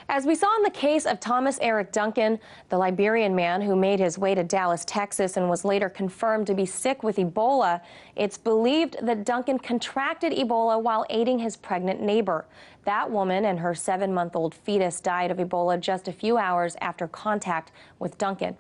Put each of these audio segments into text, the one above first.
As we saw in the case of Thomas Eric Duncan, the Liberian man who made his way to Dallas, Texas, and was later confirmed to be sick with Ebola, it's believed that Duncan contracted Ebola while aiding his pregnant neighbor. That woman and her 7-month-old fetus died of Ebola just a few hours after contact with Duncan.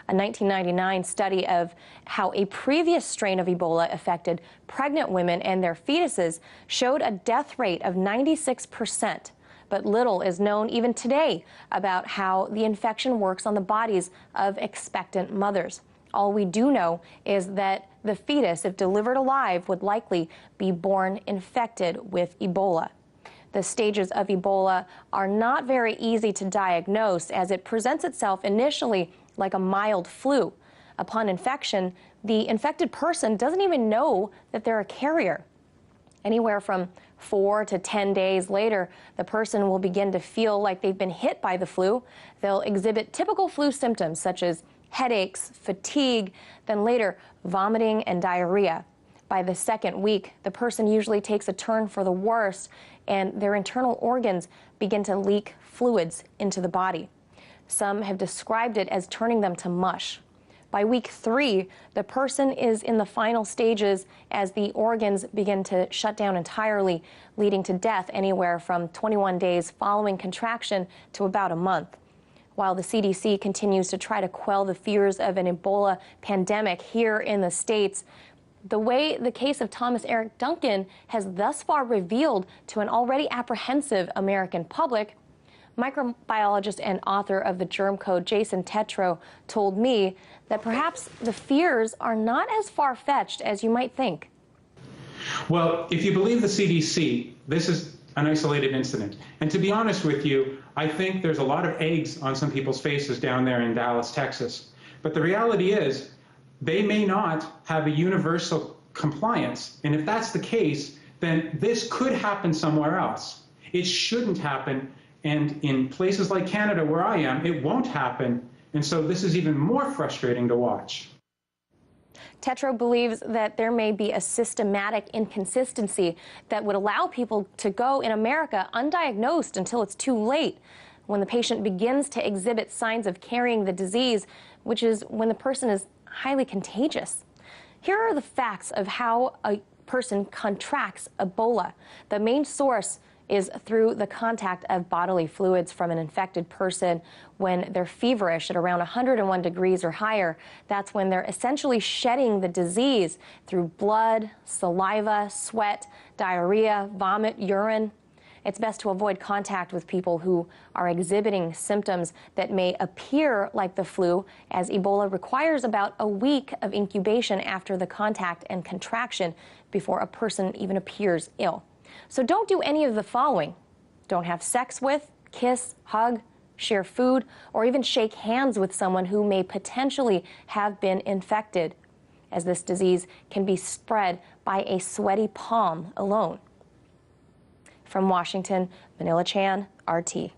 A 1999 study of how a previous strain of Ebola affected pregnant women and their fetuses showed a death rate of 96%. But little is known even today about how the infection works on the bodies of expectant mothers. All we do know is that the fetus, if delivered alive, would likely be born infected with Ebola. The stages of Ebola are not very easy to diagnose, as it presents itself initially like a mild flu. Upon infection, the infected person doesn't even know that they're a carrier. Anywhere from 4 to 10 days later, the person will begin to feel like they've been hit by the flu. They'll exhibit typical flu symptoms such as headaches, fatigue, then later vomiting and diarrhea. By the second week, the person usually takes a turn for the worse, and their internal organs begin to leak fluids into the body. Some have described it as turning them to mush. By week 3, the person is in the final stages as the organs begin to shut down entirely, leading to death anywhere from 21 days following contraction to about a month. While the CDC continues to try to quell the fears of an Ebola pandemic here in the States, the way the case of Thomas Eric Duncan has thus far revealed to an already apprehensive American public, microbiologist and author of the Germ Code, Jason Tetro, told me that perhaps the fears are not as far-fetched as you might think. Well, if you believe the CDC, this is an isolated incident. And to be honest with you, I think there's a lot of eggs on some people's faces down there in Dallas, Texas. But the reality is, they may not have a universal compliance. And if that's the case, then this could happen somewhere else. It shouldn't happen. And in places like Canada, where I am, it won't happen. And so this is even more frustrating to watch. Tetro believes that there may be a systematic inconsistency that would allow people to go in America undiagnosed until it's too late, when the patient begins to exhibit signs of carrying the disease, which is when the person is highly contagious. Here are the facts of how a person contracts Ebola. The main source is through the contact of bodily fluids from an infected person. When they're feverish at around 101 degrees or higher, that's when they're essentially shedding the disease through blood, saliva, sweat, diarrhea, vomit, urine. It's best to avoid contact with people who are exhibiting symptoms that may appear like the flu, as Ebola requires about a week of incubation after the contact and contraction before a person even appears ill. So don't do any of the following. Don't have sex with, kiss, hug, share food, or even shake hands with someone who may potentially have been infected, as this disease can be spread by a sweaty palm alone. From Washington, Manila Chan, RT.